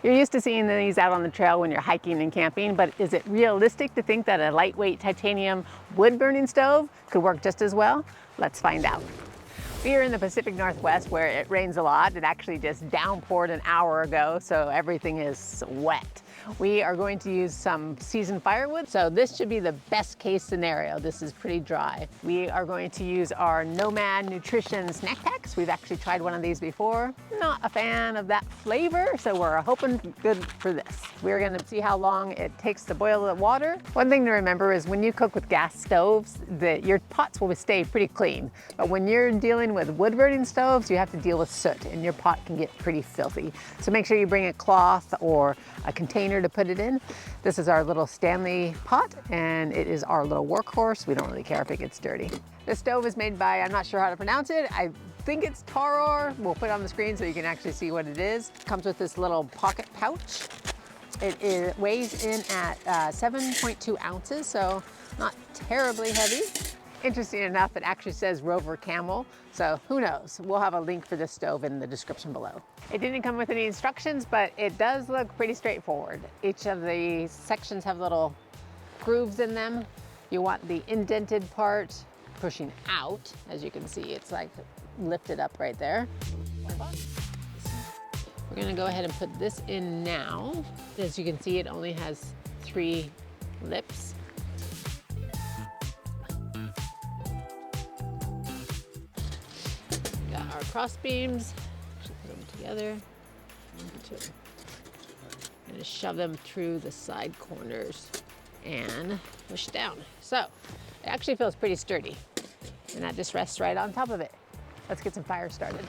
You're used to seeing these out on the trail when you're hiking and camping, but is it realistic to think that a lightweight titanium wood-burning stove could work just as well? Let's find out. We are in the Pacific Northwest where it rains a lot. It actually just downpoured an hour ago, so everything is wet. We are going to use some seasoned firewood, so this should be the best case scenario. This is pretty dry. We are going to use our Nomad Nutrition snack packs. We've actually tried one of these before. Not a fan of that flavor, so we're hoping good for this. We're gonna see how long it takes to boil the water. One thing to remember is when you cook with gas stoves, your pots will stay pretty clean. But when you're dealing with wood-burning stoves, you have to deal with soot, and your pot can get pretty filthy. So make sure you bring a cloth or a container to put it in. This is our little Stanley pot, and it is our little workhorse. We don't really care if it gets dirty. This stove is made by, I'm not sure how to pronounce it. I think it's Taruor. We'll put it on the screen so you can actually see what it is. It comes with this little pocket pouch. It weighs in at 7.2 ounces, so not terribly heavy. Interesting enough, it actually says Rover Camel, so who knows? We'll have a link for this stove in the description below. It didn't come with any instructions, but it does look pretty straightforward. Each of the sections have little grooves in them. You want the indented part pushing out. As you can see, it's like lifted up right there. We're gonna go ahead and put this in now. As you can see, it only has 3 lips. Got our cross beams. Put them together. I'm gonna shove them through the side corners and push down. So it actually feels pretty sturdy, and that just rests right on top of it. Let's get some fire started.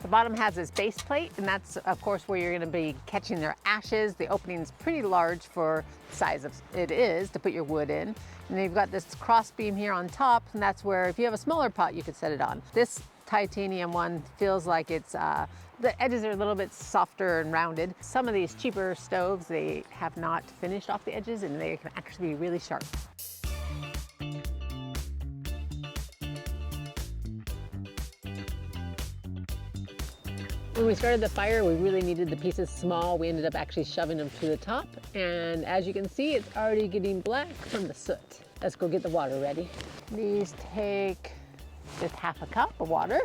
The bottom has this base plate, and that's of course where you're gonna be catching their ashes. The opening's pretty large for the size of it is to put your wood in. And then you've got this cross beam here on top, and that's where if you have a smaller pot, you could set it on. This titanium one feels like it's, the edges are a little bit softer and rounded. Some of these cheaper stoves, they have not finished off the edges, and they can actually be really sharp. When we started the fire, we really needed the pieces small. We ended up actually shoving them to the top. And as you can see, it's already getting black from the soot. Let's go get the water ready. These take just half a cup of water.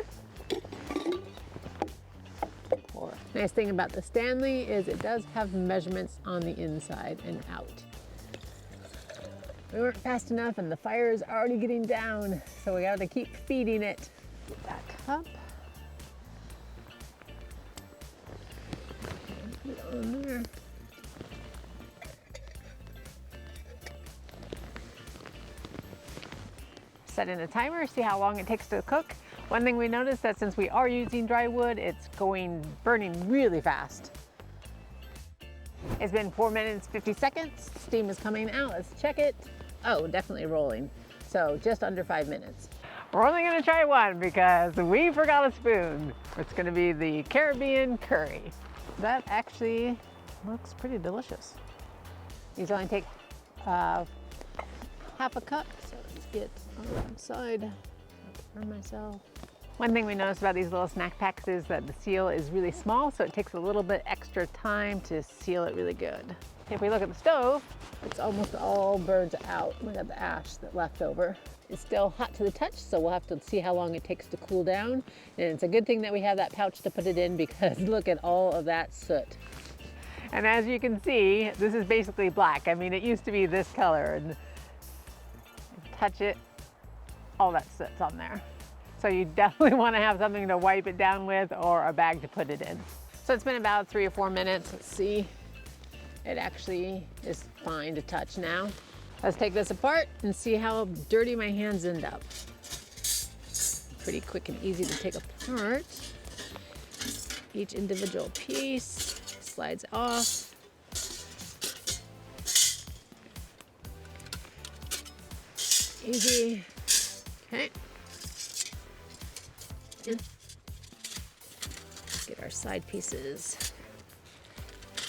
Pour. Nice thing about the Stanley is it does have measurements on the inside and out. We weren't fast enough and the fire is already getting down, so we gotta keep feeding it. Get that cup. Put it on there. Set in a timer, see how long it takes to cook. One thing we noticed that since we are using dry wood, it's burning really fast. It's been 4 minutes, 50 seconds. Steam is coming out, let's check it. Oh, definitely rolling. So just under 5 minutes. We're only gonna try one because we forgot a spoon. It's gonna be the Caribbean curry. That actually looks pretty delicious. These only take half a cup, so let's get on the side. Burn myself. One thing we noticed about these little snack packs is that the seal is really small, so it takes a little bit extra time to seal it really good. If we look at the stove, it's almost all burned out. Look at the ash that left over. It's still hot to the touch, so we'll have to see how long it takes to cool down. And it's a good thing that we have that pouch to put it in because look at all of that soot. And as you can see, this is basically black. I mean, it used to be this color, and touch it, all that soot's on there. So you definitely want to have something to wipe it down with or a bag to put it in. So it's been about 3 or 4 minutes. Let's see. It actually is fine to touch now. Let's take this apart and see how dirty my hands end up. Pretty quick and easy to take apart. Each individual piece slides off. Easy. Okay. Get our side pieces.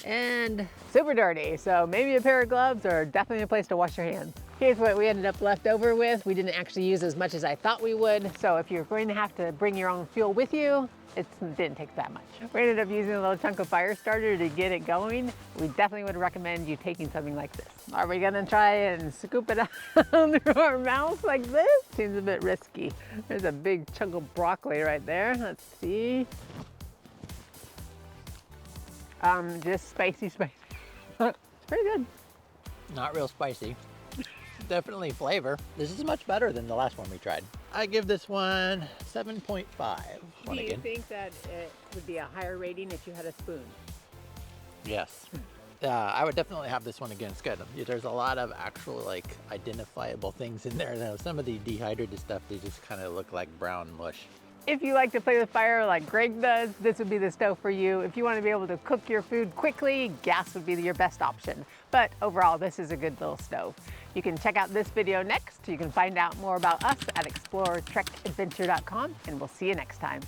And super dirty, so maybe a pair of gloves or definitely a place to wash your hands. Here's what we ended up left over with. We didn't actually use as much as I thought we would. So if you're going to have to bring your own fuel with you, it didn't take that much. We ended up using a little chunk of fire starter to get it going. We definitely would recommend you taking something like this. Are we gonna try and scoop it out through our mouths like this? Seems a bit risky. There's a big chunk of broccoli right there. Let's see. Just spicy. It's pretty good. Not real spicy. Definitely flavor. This is much better than the last one we tried. I give this one 7.5. Do you think that it would be a higher rating if you had a spoon? Yes. I would definitely have this one again. It's good. There's a lot of actual like identifiable things in there. Now, some of the dehydrated stuff, they just kind of look like brown mush. If you like to play with fire like Greg does, this would be the stove for you. If you want to be able to cook your food quickly, gas would be your best option. But overall, this is a good little stove. You can check out this video next. You can find out more about us at exploretrekadventure.com, and we'll see you next time.